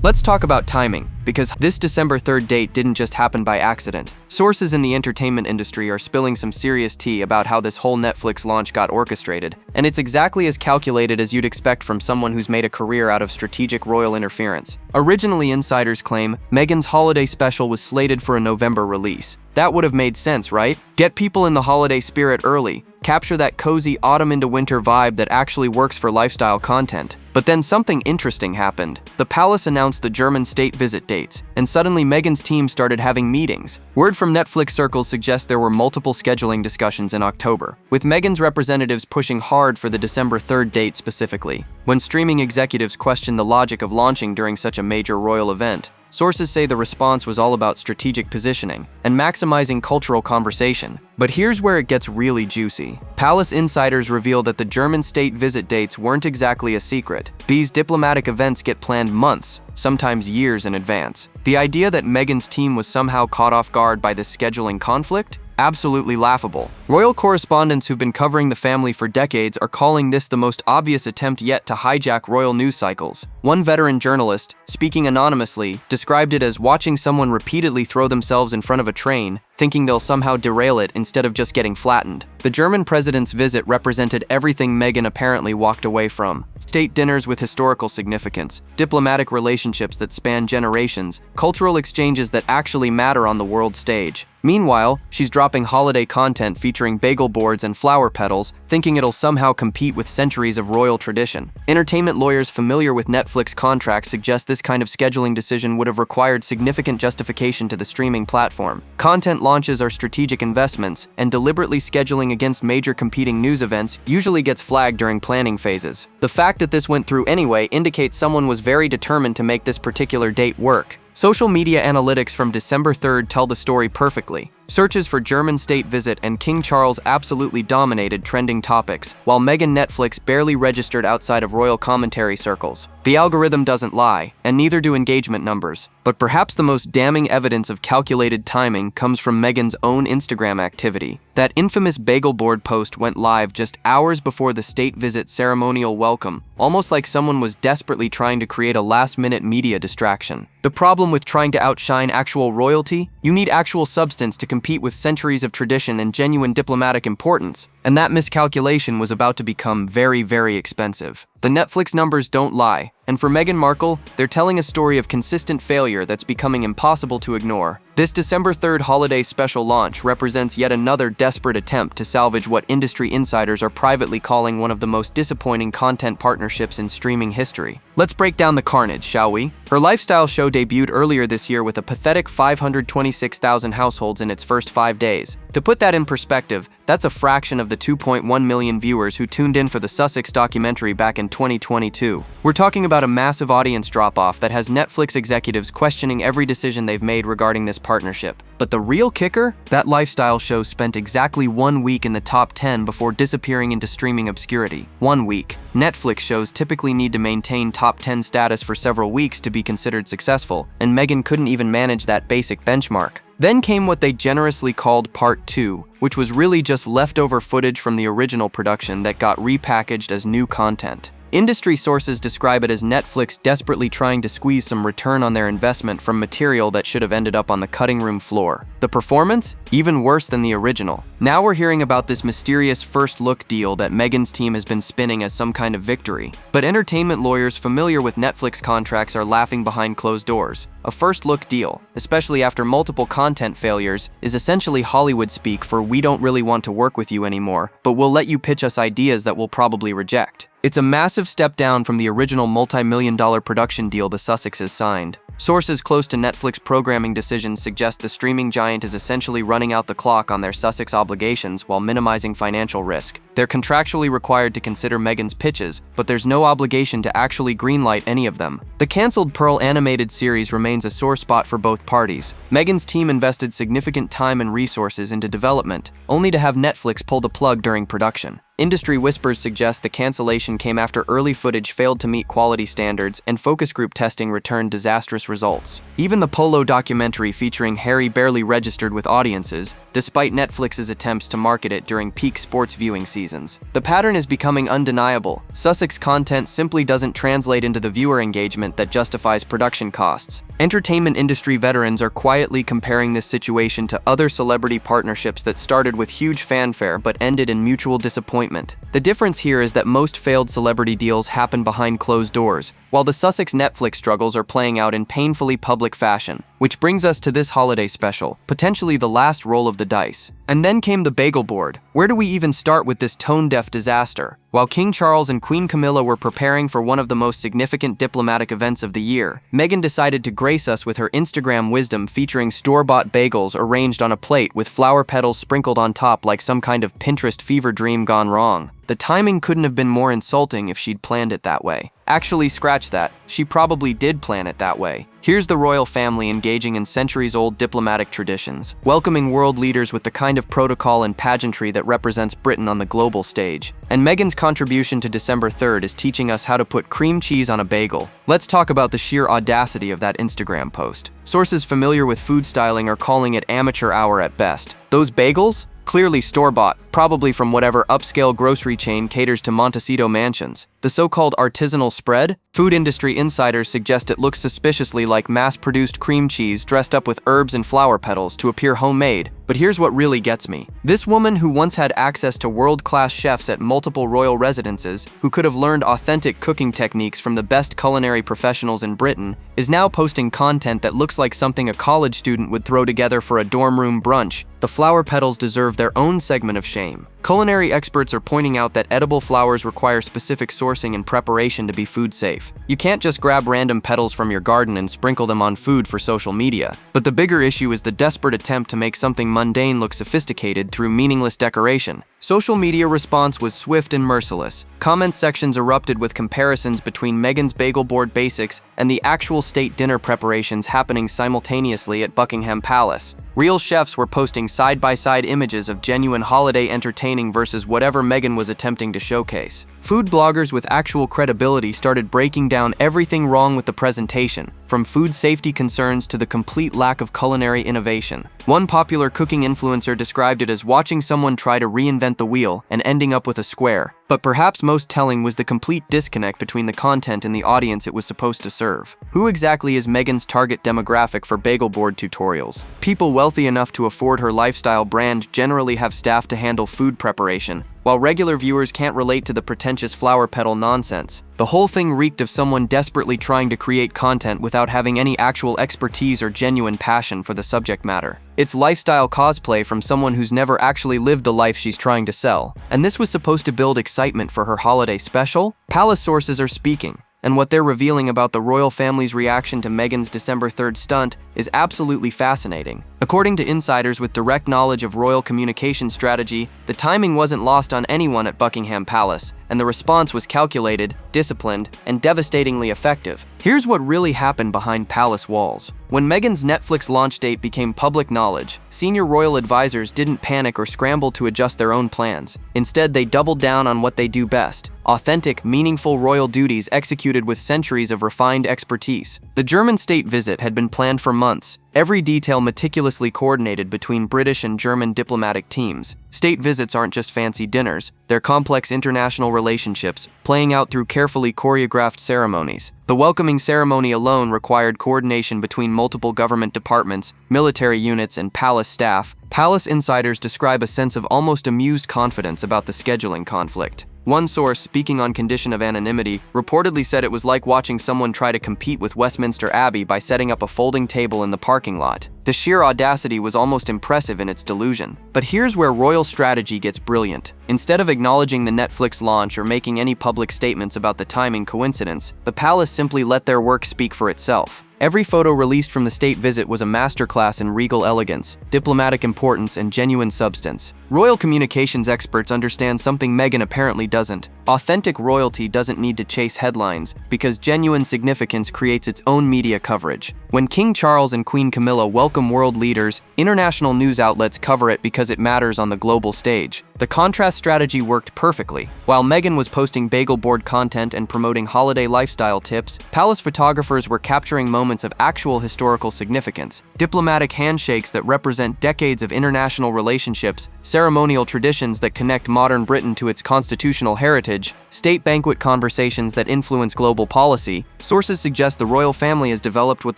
Let's talk about timing, because this December 3rd date didn't just happen by accident. Sources in the entertainment industry are spilling some serious tea about how this whole Netflix launch got orchestrated, and it's exactly as calculated as you'd expect from someone who's made a career out of strategic royal interference. Originally, insiders claim Meghan's holiday special was slated for a November release. That would have made sense, right? Get people in the holiday spirit early, capture that cozy autumn into winter vibe that actually works for lifestyle content. But then something interesting happened. The palace announced the German state visit dates, and suddenly Meghan's team started having meetings. Word from Netflix circles suggests there were multiple scheduling discussions in October, with Meghan's representatives pushing hard for the December 3rd date specifically. When streaming executives questioned the logic of launching during such a major royal event, sources say the response was all about strategic positioning and maximizing cultural conversation. But here's where it gets really juicy. Palace insiders reveal that the German state visit dates weren't exactly a secret. These diplomatic events get planned months, sometimes years in advance. The idea that Meghan's team was somehow caught off guard by this scheduling conflict? Absolutely laughable. Royal correspondents who've been covering the family for decades are calling this the most obvious attempt yet to hijack royal news cycles. One veteran journalist, speaking anonymously, described it as watching someone repeatedly throw themselves in front of a train, thinking they'll somehow derail it instead of just getting flattened. The German president's visit represented everything Meghan apparently walked away from. State dinners with historical significance, diplomatic relationships that span generations, cultural exchanges that actually matter on the world stage. Meanwhile, she's dropping holiday content featuring bagel boards and flower petals, thinking it'll somehow compete with centuries of royal tradition. Entertainment lawyers familiar with Netflix contracts suggest this kind of scheduling decision would have required significant justification to the streaming platform. Content launches are strategic investments, and deliberately scheduling against major competing news events usually gets flagged during planning phases. The fact that this went through anyway indicates someone was very determined to make this particular date work. Social media analytics from December 3rd tell the story perfectly. Searches for German state visit and King Charles absolutely dominated trending topics, while Meghan Netflix barely registered outside of royal commentary circles. The algorithm doesn't lie, and neither do engagement numbers. But perhaps the most damning evidence of calculated timing comes from Meghan's own Instagram activity. That infamous bagel board post went live just hours before the state visit ceremonial welcome, almost like someone was desperately trying to create a last-minute media distraction. The problem with trying to outshine actual royalty? You need actual substance to compete with centuries of tradition and genuine diplomatic importance. And that miscalculation was about to become very, very expensive. The Netflix numbers don't lie, and for Meghan Markle, they're telling a story of consistent failure that's becoming impossible to ignore. This December 3rd holiday special launch represents yet another desperate attempt to salvage what industry insiders are privately calling one of the most disappointing content partnerships in streaming history. Let's break down the carnage, shall we? Her lifestyle show debuted earlier this year with a pathetic 526,000 households in its first 5 days. To put that in perspective, that's a fraction of the 2.1 million viewers who tuned in for the Sussex documentary back in 2022. We're talking about a massive audience drop-off that has Netflix executives questioning every decision they've made regarding this partnership. But the real kicker? That lifestyle show spent exactly 1 week in the top 10 before disappearing into streaming obscurity. 1 week. Netflix shows typically need to maintain top 10 status for several weeks to be considered successful, and Meghan couldn't even manage that basic benchmark. Then came what they generously called Part 2, which was really just leftover footage from the original production that got repackaged as new content. Industry sources describe it as Netflix desperately trying to squeeze some return on their investment from material that should have ended up on the cutting room floor. The performance? Even worse than the original. Now we're hearing about this mysterious first-look deal that Meghan's team has been spinning as some kind of victory. But entertainment lawyers familiar with Netflix contracts are laughing behind closed doors. A first-look deal, especially after multiple content failures, is essentially Hollywood speak for "we don't really want to work with you anymore, but we'll let you pitch us ideas that we'll probably reject." It's a massive step down from the original multi-million-dollar production deal the Sussexes signed. Sources close to Netflix programming decisions suggest the streaming giant is essentially running out the clock on their Sussex obligations while minimizing financial risk. They're contractually required to consider Meghan's pitches, but there's no obligation to actually greenlight any of them. The cancelled Pearl animated series remains a sore spot for both parties. Meghan's team invested significant time and resources into development, only to have Netflix pull the plug during production. Industry whispers suggest the cancellation came after early footage failed to meet quality standards and focus group testing returned disastrous results. Even the Polo documentary featuring Harry barely registered with audiences, despite Netflix's attempts to market it during peak sports viewing seasons. The pattern is becoming undeniable. Sussex content simply doesn't translate into the viewer engagement that justifies production costs. Entertainment industry veterans are quietly comparing this situation to other celebrity partnerships that started with huge fanfare but ended in mutual disappointment. The difference here is that most failed celebrity deals happen behind closed doors, while the Sussex Netflix struggles are playing out in painfully public fashion. Which brings us to this holiday special, potentially the last roll of the dice. And then came the bagel board. Where do we even start with this tone-deaf disaster? While King Charles and Queen Camilla were preparing for one of the most significant diplomatic events of the year, Meghan decided to grace us with her Instagram wisdom featuring store-bought bagels arranged on a plate with flower petals sprinkled on top like some kind of Pinterest fever dream gone wrong. The timing couldn't have been more insulting if she'd planned it that way. Actually, scratch that. She probably did plan it that way. Here's the royal family engaging in centuries-old diplomatic traditions, welcoming world leaders with the kind of protocol and pageantry that represents Britain on the global stage. And Meghan's contribution to December 3rd is teaching us how to put cream cheese on a bagel. Let's talk about the sheer audacity of that Instagram post. Sources familiar with food styling are calling it amateur hour at best. Those bagels? Clearly store-bought, probably from whatever upscale grocery chain caters to Montecito mansions. The so-called artisanal spread? Food industry insiders suggest it looks suspiciously like mass-produced cream cheese dressed up with herbs and flower petals to appear homemade. But here's what really gets me. This woman who once had access to world-class chefs at multiple royal residences, who could have learned authentic cooking techniques from the best culinary professionals in Britain, is now posting content that looks like something a college student would throw together for a dorm room brunch. The flower petals deserve their own segment of shame. Culinary experts are pointing out that edible flowers require specific sourcing and preparation to be food safe. You can't just grab random petals from your garden and sprinkle them on food for social media. But the bigger issue is the desperate attempt to make something mundane look sophisticated through meaningless decoration. Social media response was swift and merciless. Comment sections erupted with comparisons between Meghan's bagel board basics and the actual state dinner preparations happening simultaneously at Buckingham Palace. Real chefs were posting side-by-side images of genuine holiday entertaining versus whatever Meghan was attempting to showcase. Food bloggers with actual credibility started breaking down everything wrong with the presentation, from food safety concerns to the complete lack of culinary innovation. One popular cooking influencer described it as watching someone try to reinvent the wheel and ending up with a square. But perhaps most telling was the complete disconnect between the content and the audience it was supposed to serve. Who exactly is Meghan's target demographic for bagel board tutorials? People wealthy enough to afford her lifestyle brand generally have staff to handle food preparation, while regular viewers can't relate to the pretentious flower petal nonsense. The whole thing reeked of someone desperately trying to create content without having any actual expertise or genuine passion for the subject matter. It's lifestyle cosplay from someone who's never actually lived the life she's trying to sell. And this was supposed to build excitement for her holiday special? Palace sources are speaking, and what they're revealing about the royal family's reaction to Meghan's December 3rd stunt is absolutely fascinating. According to insiders with direct knowledge of royal communication strategy, the timing wasn't lost on anyone at Buckingham Palace, and the response was calculated, disciplined, and devastatingly effective. Here's what really happened behind palace walls. When Meghan's Netflix launch date became public knowledge, senior royal advisors didn't panic or scramble to adjust their own plans. Instead, they doubled down on what they do best: authentic, meaningful royal duties executed with centuries of refined expertise. The German state visit had been planned for months, every detail meticulously coordinated between British and German diplomatic teams. State visits aren't just fancy dinners, they're complex international relationships, playing out through carefully choreographed ceremonies. The welcoming ceremony alone required coordination between multiple government departments, military units, and palace staff. Palace insiders describe a sense of almost amused confidence about the scheduling conflict. One source, speaking on condition of anonymity, reportedly said it was like watching someone try to compete with Westminster Abbey by setting up a folding table in the parking lot. The sheer audacity was almost impressive in its delusion. But here's where royal strategy gets brilliant. Instead of acknowledging the Netflix launch or making any public statements about the timing coincidence, the palace simply let their work speak for itself. Every photo released from the state visit was a masterclass in regal elegance, diplomatic importance, and genuine substance. Royal communications experts understand something Meghan apparently doesn't. Authentic royalty doesn't need to chase headlines, because genuine significance creates its own media coverage. When King Charles and Queen Camilla welcome world leaders, international news outlets cover it because it matters on the global stage. The contrast strategy worked perfectly. While Meghan was posting bagel board content and promoting holiday lifestyle tips, palace photographers were capturing moments of actual historical significance. Diplomatic handshakes that represent decades of international relationships, ceremonial traditions that connect modern Britain to its constitutional heritage, state banquet conversations that influence global policy. Sources suggest the royal family has developed what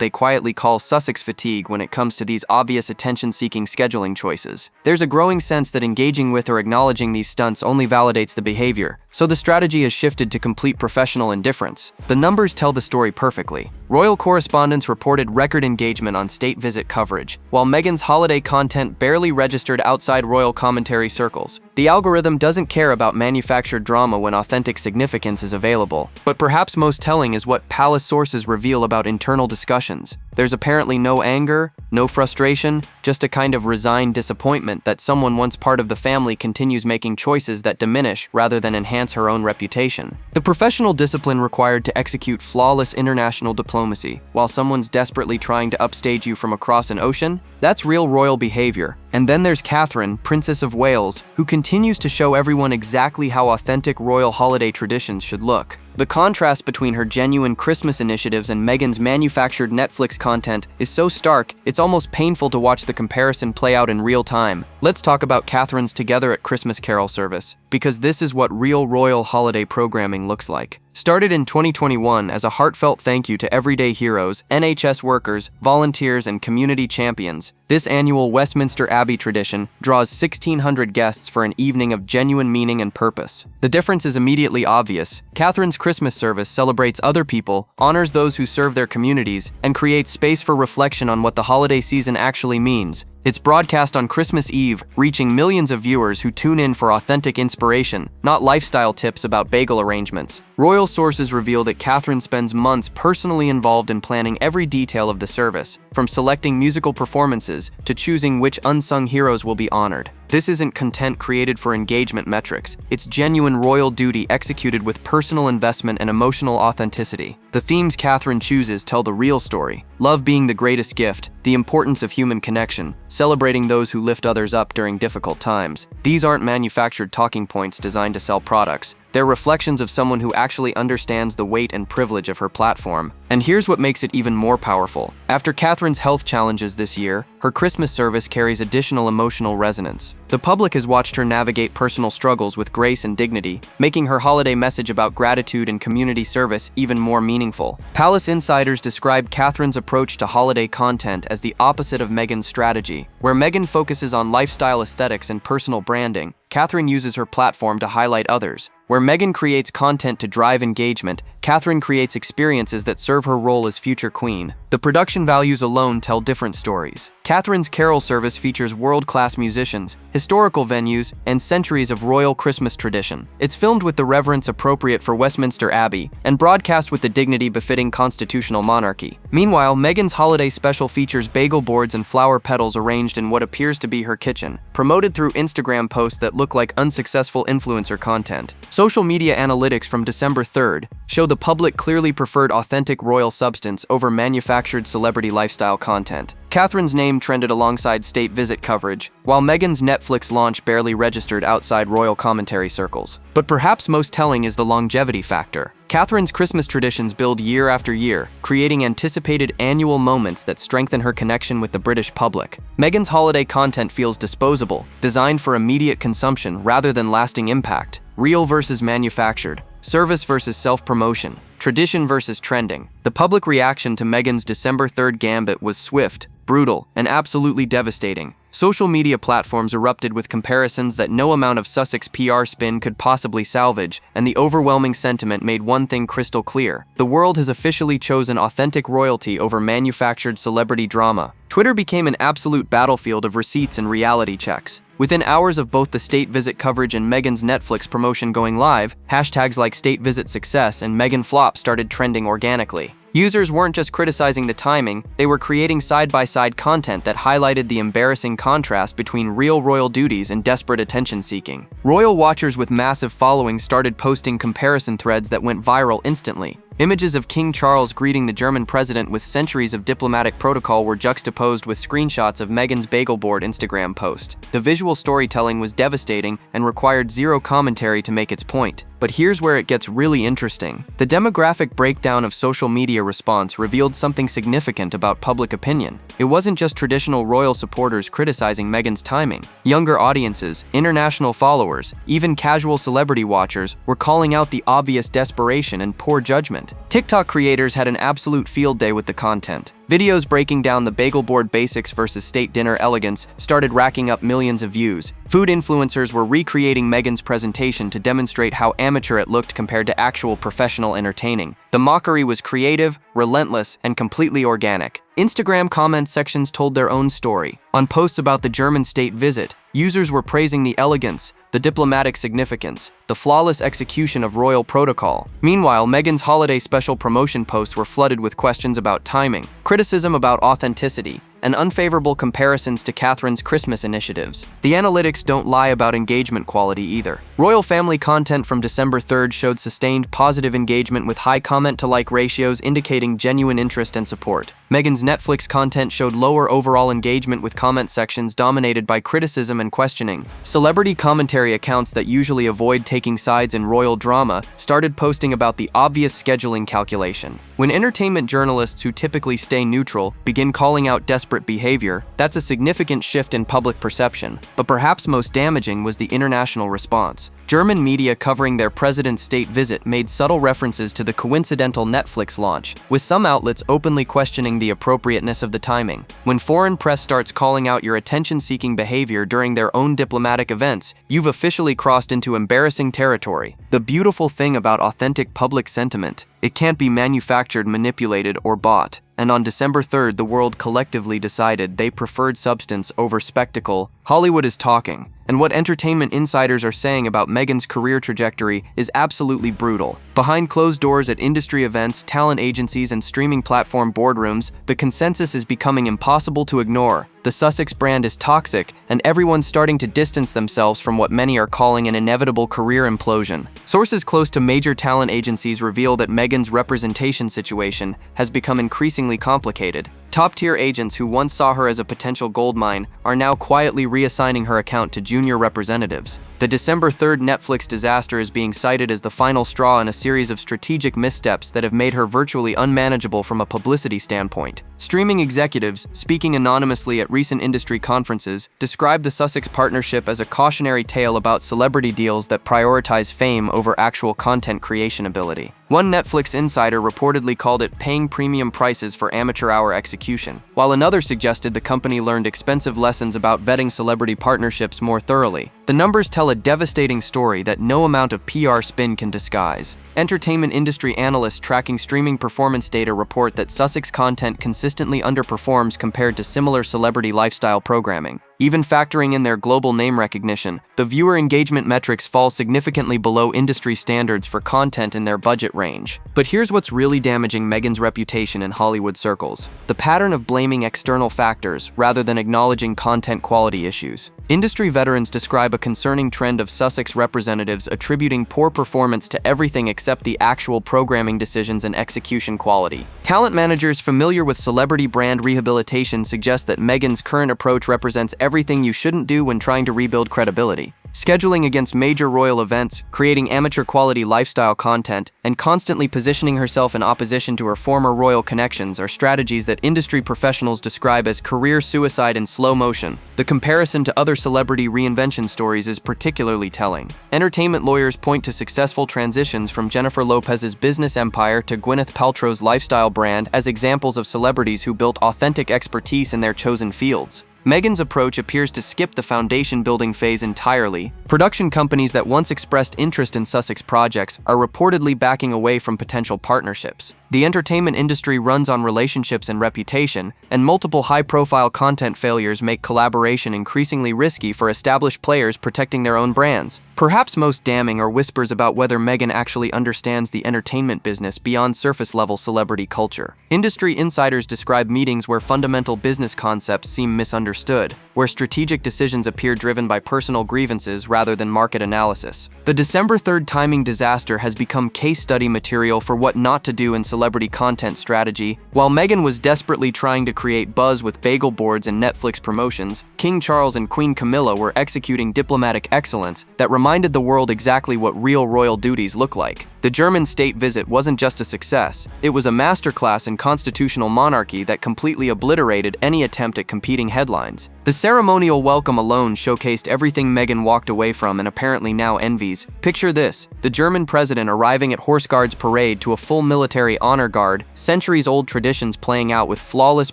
they quietly call Sussex fatigue when it comes to these obvious attention-seeking scheduling choices. There's a growing sense that engaging with or acknowledging these stunts only validates the behavior, so the strategy has shifted to complete professional indifference. The numbers tell the story perfectly. Royal correspondents reported record engagement on state visit coverage, while Meghan's holiday content barely registered outside royal commentary circles. The algorithm doesn't care about manufactured drama when authentic significance is available. But perhaps most telling is what palace sources reveal about internal discussions. There's apparently no anger, no frustration, just a kind of resigned disappointment that someone once part of the family continues making choices that diminish rather than enhance her own reputation. The professional discipline required to execute flawless international diplomacy while someone's desperately trying to upstage you from across an ocean, that's real royal behavior. And then there's Catherine, Princess of Wales, who continues to show everyone exactly how authentic royal holiday traditions should look. The contrast between her genuine Christmas initiatives and Meghan's manufactured Netflix content is so stark, it's almost painful to watch the comparison play out in real time. Let's talk about Catherine's Together at Christmas Carol service, because this is what real royal holiday programming looks like. Started in 2021 as a heartfelt thank you to everyday heroes, NHS workers, volunteers, and community champions, this annual Westminster Abbey tradition draws 1,600 guests for an evening of genuine meaning and purpose. The difference is immediately obvious. Catherine's Christmas service celebrates other people, honors those who serve their communities, and creates space for reflection on what the holiday season actually means. It's broadcast on Christmas Eve, reaching millions of viewers who tune in for authentic inspiration, not lifestyle tips about bagel arrangements. Royal sources reveal that Catherine spends months personally involved in planning every detail of the service, from selecting musical performances to choosing which unsung heroes will be honored. This isn't content created for engagement metrics. It's genuine royal duty executed with personal investment and emotional authenticity. The themes Catherine chooses tell the real story. Love being the greatest gift, the importance of human connection, celebrating those who lift others up during difficult times. These aren't manufactured talking points designed to sell products. They're reflections of someone who actually understands the weight and privilege of her platform. And here's what makes it even more powerful. After Catherine's health challenges this year, her Christmas service carries additional emotional resonance. The public has watched her navigate personal struggles with grace and dignity, making her holiday message about gratitude and community service even more meaningful. Palace insiders describe Catherine's approach to holiday content as the opposite of Meghan's strategy. Where Meghan focuses on lifestyle aesthetics and personal branding, Catherine uses her platform to highlight others. Where Meghan creates content to drive engagement, Catherine creates experiences that serve her role as future queen. The production values alone tell different stories. Catherine's carol service features world-class musicians, historical venues, and centuries of royal Christmas tradition. It's filmed with the reverence appropriate for Westminster Abbey and broadcast with the dignity befitting constitutional monarchy. Meanwhile, Meghan's holiday special features bagel boards and flower petals arranged in what appears to be her kitchen, promoted through Instagram posts that look like unsuccessful influencer content. Social media analytics from December 3rd show the public clearly preferred authentic royal substance over manufactured celebrity lifestyle content. Catherine's name trended alongside state visit coverage, while Meghan's Netflix launch barely registered outside royal commentary circles. But perhaps most telling is the longevity factor. Catherine's Christmas traditions build year after year, creating anticipated annual moments that strengthen her connection with the British public. Meghan's holiday content feels disposable, designed for immediate consumption rather than lasting impact. Real versus manufactured, service versus self-promotion, tradition versus trending. The public reaction to Meghan's December 3rd Gambit was swift, brutal, and absolutely devastating. Social media platforms erupted with comparisons that no amount of Sussex PR spin could possibly salvage, and the overwhelming sentiment made one thing crystal clear. The world has officially chosen authentic royalty over manufactured celebrity drama. Twitter became an absolute battlefield of receipts and reality checks. Within hours of both the state visit coverage and Meghan's Netflix promotion going live, hashtags like state visit success and Meghan flop started trending organically. Users weren't just criticizing the timing, they were creating side-by-side content that highlighted the embarrassing contrast between real royal duties and desperate attention-seeking. Royal watchers with massive followings started posting comparison threads that went viral instantly. Images of King Charles greeting the German president with centuries of diplomatic protocol were juxtaposed with screenshots of Meghan's bagel board Instagram post. The visual storytelling was devastating and required zero commentary to make its point. But here's where it gets really interesting. The demographic breakdown of social media response revealed something significant about public opinion. It wasn't just traditional royal supporters criticizing Meghan's timing. Younger audiences, international followers, even casual celebrity watchers were calling out the obvious desperation and poor judgment. TikTok creators had an absolute field day with the content. Videos breaking down the bagel board basics versus state dinner elegance started racking up millions of views. Food influencers were recreating Meghan's presentation to demonstrate how amateur it looked compared to actual professional entertaining. The mockery was creative, relentless, and completely organic. Instagram comment sections told their own story. On posts about the German state visit, users were praising the elegance, the diplomatic significance, the flawless execution of royal protocol. Meanwhile, Meghan's holiday special promotion posts were flooded with questions about timing, criticism about authenticity, and unfavorable comparisons to Catherine's Christmas initiatives. The analytics don't lie about engagement quality either. Royal family content from December 3rd showed sustained positive engagement with high comment-to-like ratios indicating genuine interest and support. Meghan's Netflix content showed lower overall engagement with comment sections dominated by criticism and questioning. Celebrity commentary accounts that usually avoid taking sides in royal drama started posting about the obvious scheduling calculation. When entertainment journalists who typically stay neutral begin calling out desperate behavior, that's a significant shift in public perception. But perhaps most damaging was the international response. German media covering their president's state visit made subtle references to the coincidental Netflix launch, with some outlets openly questioning the appropriateness of the timing. When foreign press starts calling out your attention-seeking behavior during their own diplomatic events, you've officially crossed into embarrassing territory. The beautiful thing about authentic public sentiment, it can't be manufactured, manipulated, or bought. And on December 3rd, the world collectively decided they preferred substance over spectacle. Hollywood is talking, and what entertainment insiders are saying about Meghan's career trajectory is absolutely brutal. Behind closed doors at industry events, talent agencies, and streaming platform boardrooms, the consensus is becoming impossible to ignore. The Sussex brand is toxic, and everyone's starting to distance themselves from what many are calling an inevitable career implosion. Sources close to major talent agencies reveal that Meghan's representation situation has become increasingly complicated. Top-tier agents who once saw her as a potential goldmine are now quietly reassigning her account to junior representatives. The December 3rd Netflix disaster is being cited as the final straw in a series of strategic missteps that have made her virtually unmanageable from a publicity standpoint. Streaming executives, speaking anonymously at recent industry conferences, described the Sussex partnership as a cautionary tale about celebrity deals that prioritize fame over actual content creation ability. One Netflix insider reportedly called it paying premium prices for amateur hour execution, while another suggested the company learned expensive lessons about vetting celebrity partnerships more thoroughly. The numbers tell a devastating story that no amount of PR spin can disguise. Entertainment industry analysts tracking streaming performance data report that Sussex content consistently underperforms compared to similar celebrity lifestyle programming. Even factoring in their global name recognition, the viewer engagement metrics fall significantly below industry standards for content in their budget range. But here's what's really damaging Meghan's reputation in Hollywood circles: the pattern of blaming external factors rather than acknowledging content quality issues. Industry veterans describe a concerning trend of Sussex representatives attributing poor performance to everything except the actual programming decisions and execution quality. Talent managers familiar with celebrity brand rehabilitation suggest that Meghan's current approach represents everything you shouldn't do when trying to rebuild credibility. Scheduling against major royal events, creating amateur-quality lifestyle content, and constantly positioning herself in opposition to her former royal connections are strategies that industry professionals describe as career suicide in slow motion. The comparison to other celebrity reinvention stories is particularly telling. Entertainment lawyers point to successful transitions from Jennifer Lopez's business empire to Gwyneth Paltrow's lifestyle brand as examples of celebrities who built authentic expertise in their chosen fields. Meghan's approach appears to skip the foundation-building phase entirely. Production companies that once expressed interest in Sussex projects are reportedly backing away from potential partnerships. The entertainment industry runs on relationships and reputation, and multiple high-profile content failures make collaboration increasingly risky for established players protecting their own brands. Perhaps most damning are whispers about whether Meghan actually understands the entertainment business beyond surface-level celebrity culture. Industry insiders describe meetings where fundamental business concepts seem misunderstood, where strategic decisions appear driven by personal grievances rather than market analysis. The December 3rd timing disaster has become case study material for what not to do in celebrity content strategy. While Meghan was desperately trying to create buzz with bagel boards and Netflix promotions, King Charles and Queen Camilla were executing diplomatic excellence that reminded the world exactly what real royal duties look like. The German state visit wasn't just a success, it was a masterclass in constitutional monarchy that completely obliterated any attempt at competing headlines. The ceremonial welcome alone showcased everything Meghan walked away from and apparently now envies. Picture this: the German president arriving at Horse Guards parade to a full military honor guard, centuries-old traditions playing out with flawless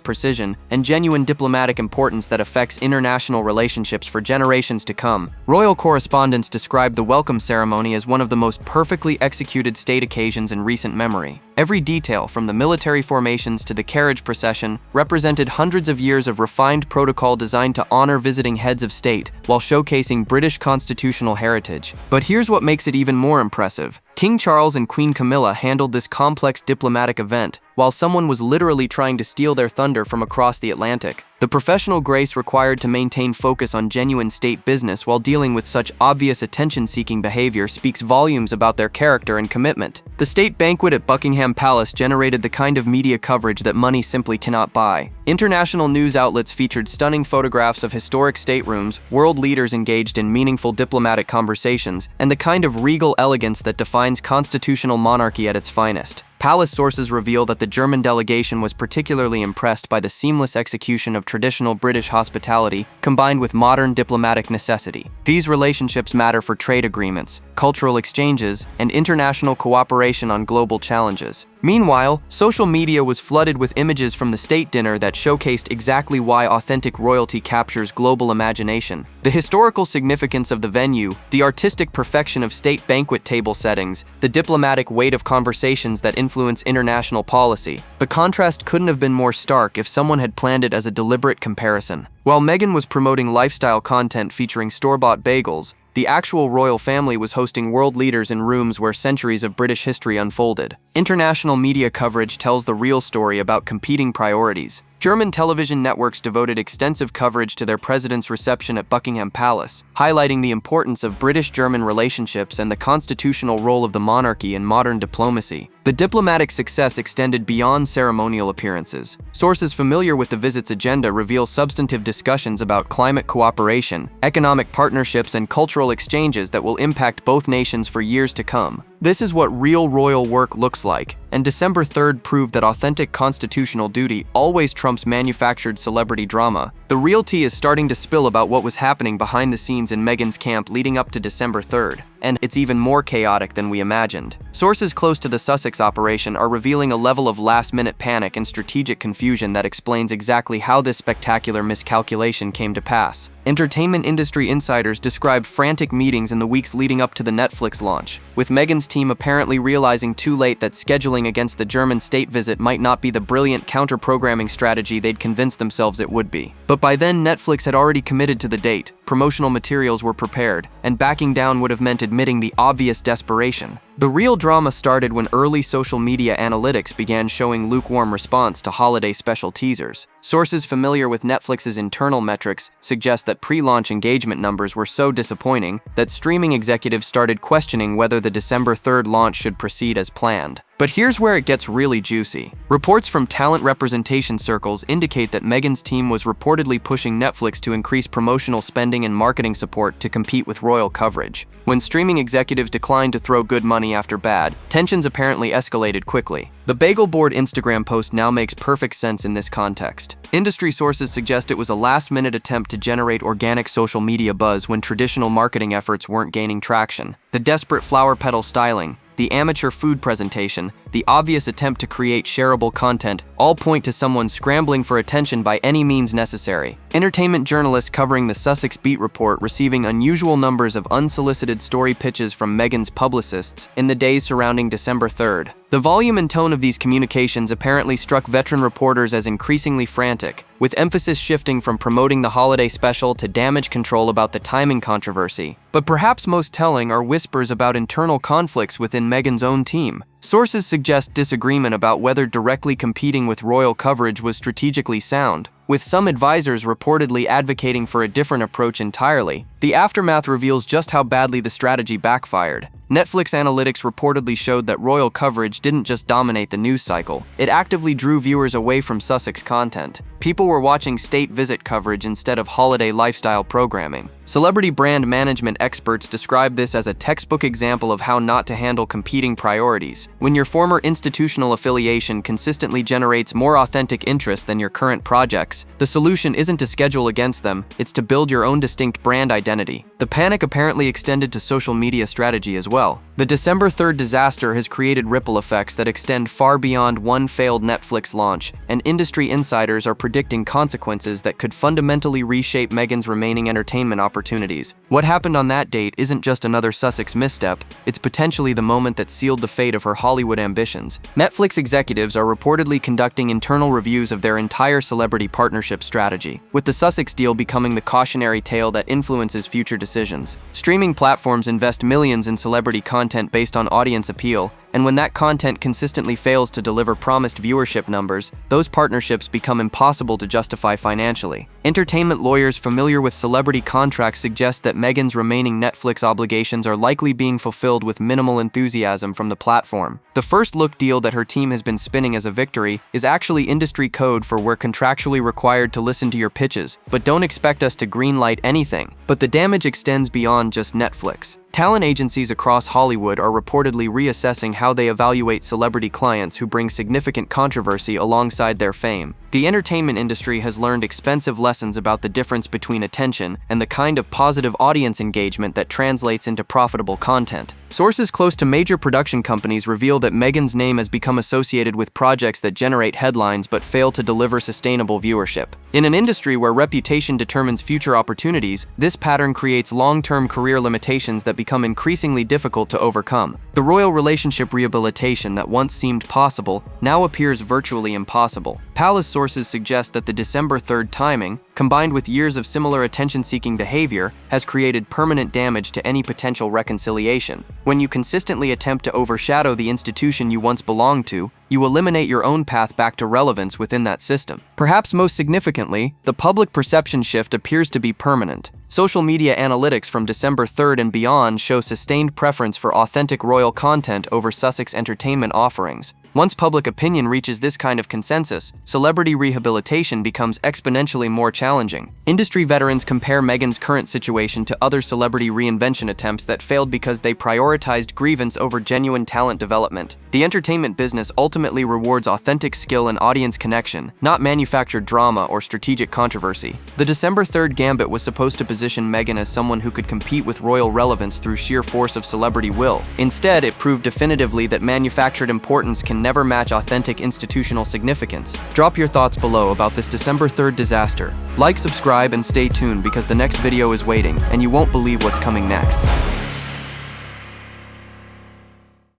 precision and genuine diplomatic importance that affects international relationships for generations to come. Royal correspondents described the welcome ceremony as one of the most perfectly executed state occasions in recent memory. Every detail, from the military formations to the carriage procession, represented hundreds of years of refined protocol designed to honor visiting heads of state while showcasing British constitutional heritage. But here's what makes it even more impressive. King Charles and Queen Camilla handled this complex diplomatic event while someone was literally trying to steal their thunder from across the Atlantic. The professional grace required to maintain focus on genuine state business while dealing with such obvious attention-seeking behavior speaks volumes about their character and commitment. The state banquet at Buckingham Palace generated the kind of media coverage that money simply cannot buy. International news outlets featured stunning photographs of historic staterooms, world leaders engaged in meaningful diplomatic conversations, and the kind of regal elegance that defines constitutional monarchy at its finest. Palace sources reveal that the German delegation was particularly impressed by the seamless execution of traditional British hospitality combined with modern diplomatic necessity. These relationships matter for trade agreements, cultural exchanges, and international cooperation on global challenges. Meanwhile, social media was flooded with images from the state dinner that showcased exactly why authentic royalty captures global imagination. The historical significance of the venue, the artistic perfection of state banquet table settings, the diplomatic weight of conversations that influence international policy. The contrast couldn't have been more stark if someone had planned it as a deliberate comparison. While Meghan was promoting lifestyle content featuring store-bought bagels, the actual royal family was hosting world leaders in rooms where centuries of British history unfolded. International media coverage tells the real story about competing priorities. German television networks devoted extensive coverage to their president's reception at Buckingham Palace, highlighting the importance of British-German relationships and the constitutional role of the monarchy in modern diplomacy. The diplomatic success extended beyond ceremonial appearances. Sources familiar with the visit's agenda reveal substantive discussions about climate cooperation, economic partnerships, and cultural exchanges that will impact both nations for years to come. This is what real royal work looks like, and December 3rd proved that authentic constitutional duty always trumps manufactured celebrity drama. The real tea is starting to spill about what was happening behind the scenes in Meghan's camp leading up to December 3rd, and it's even more chaotic than we imagined. Sources close to the Sussex operation are revealing a level of last-minute panic and strategic confusion that explains exactly how this spectacular miscalculation came to pass. Entertainment industry insiders described frantic meetings in the weeks leading up to the Netflix launch, with Meghan's team apparently realizing too late that scheduling against the German state visit might not be the brilliant counter-programming strategy they'd convinced themselves it would be. But by then, Netflix had already committed to the date, promotional materials were prepared, and backing down would have meant admitting the obvious desperation. The real drama started when early social media analytics began showing lukewarm response to holiday special teasers. Sources familiar with Netflix's internal metrics suggest that pre-launch engagement numbers were so disappointing that streaming executives started questioning whether the December 3rd launch should proceed as planned. But here's where it gets really juicy. Reports from talent representation circles indicate that Meghan's team was reportedly pushing Netflix to increase promotional spending and marketing support to compete with royal coverage. When streaming executives declined to throw good money after bad, tensions apparently escalated quickly. The Bagel Board Instagram post now makes perfect sense in this context. Industry sources suggest it was a last-minute attempt to generate organic social media buzz when traditional marketing efforts weren't gaining traction. The desperate flower petal styling, the amateur food presentation, the obvious attempt to create shareable content all point to someone scrambling for attention by any means necessary. Entertainment journalists covering the Sussex Beat report receiving unusual numbers of unsolicited story pitches from Meghan's publicists in the days surrounding December 3rd. The volume and tone of these communications apparently struck veteran reporters as increasingly frantic, with emphasis shifting from promoting the holiday special to damage control about the timing controversy. But perhaps most telling are whispers about internal conflicts within Meghan's own team. Sources suggest disagreement about whether directly competing with royal coverage was strategically sound, with some advisors reportedly advocating for a different approach entirely. The aftermath reveals just how badly the strategy backfired. Netflix analytics reportedly showed that royal coverage didn't just dominate the news cycle, it actively drew viewers away from Sussex content. People were watching state visit coverage instead of holiday lifestyle programming. Celebrity brand management experts describe this as a textbook example of how not to handle competing priorities. When your former institutional affiliation consistently generates more authentic interest than your current projects, the solution isn't to schedule against them, it's to build your own distinct brand identity. The panic apparently extended to social media strategy as well. The December 3rd disaster has created ripple effects that extend far beyond one failed Netflix launch, and industry insiders are predicting consequences that could fundamentally reshape Meghan's remaining entertainment opportunities. What happened on that date isn't just another Sussex misstep, it's potentially the moment that sealed the fate of her Hollywood ambitions. Netflix executives are reportedly conducting internal reviews of their entire celebrity partnership strategy, with the Sussex deal becoming the cautionary tale that influences future decisions. Streaming platforms invest millions in celebrity content based on audience appeal, and when that content consistently fails to deliver promised viewership numbers, those partnerships become impossible to justify financially. Entertainment lawyers familiar with celebrity contracts suggest that Meghan's remaining Netflix obligations are likely being fulfilled with minimal enthusiasm from the platform. The first-look deal that her team has been spinning as a victory is actually industry code for we're contractually required to listen to your pitches, but don't expect us to greenlight anything. But the damage extends beyond just Netflix. Talent agencies across Hollywood are reportedly reassessing how they evaluate celebrity clients who bring significant controversy alongside their fame. The entertainment industry has learned expensive lessons about the difference between attention and the kind of positive audience engagement that translates into profitable content. Sources close to major production companies reveal that Meghan's name has become associated with projects that generate headlines but fail to deliver sustainable viewership. In an industry where reputation determines future opportunities, this pattern creates long-term career limitations that become increasingly difficult to overcome. The royal relationship rehabilitation that once seemed possible now appears virtually impossible. Palace sources suggest that the December 3rd timing, combined with years of similar attention-seeking behavior, has created permanent damage to any potential reconciliation. When you consistently attempt to overshadow the institution you once belonged to, you eliminate your own path back to relevance within that system. Perhaps most significantly, the public perception shift appears to be permanent. Social media analytics from December 3rd and beyond show sustained preference for authentic royal content over Sussex entertainment offerings. Once public opinion reaches this kind of consensus, celebrity rehabilitation becomes exponentially more challenging. Industry veterans compare Meghan's current situation to other celebrity reinvention attempts that failed because they prioritized grievance over genuine talent development. The entertainment business ultimately rewards authentic skill and audience connection, not manufactured drama or strategic controversy. The December 3rd Gambit was supposed to position Meghan as someone who could compete with royal relevance through sheer force of celebrity will. Instead, it proved definitively that manufactured importance can never match authentic institutional significance. Drop your thoughts below about this December 3rd disaster. Like, subscribe, and stay tuned because the next video is waiting, and you won't believe what's coming next.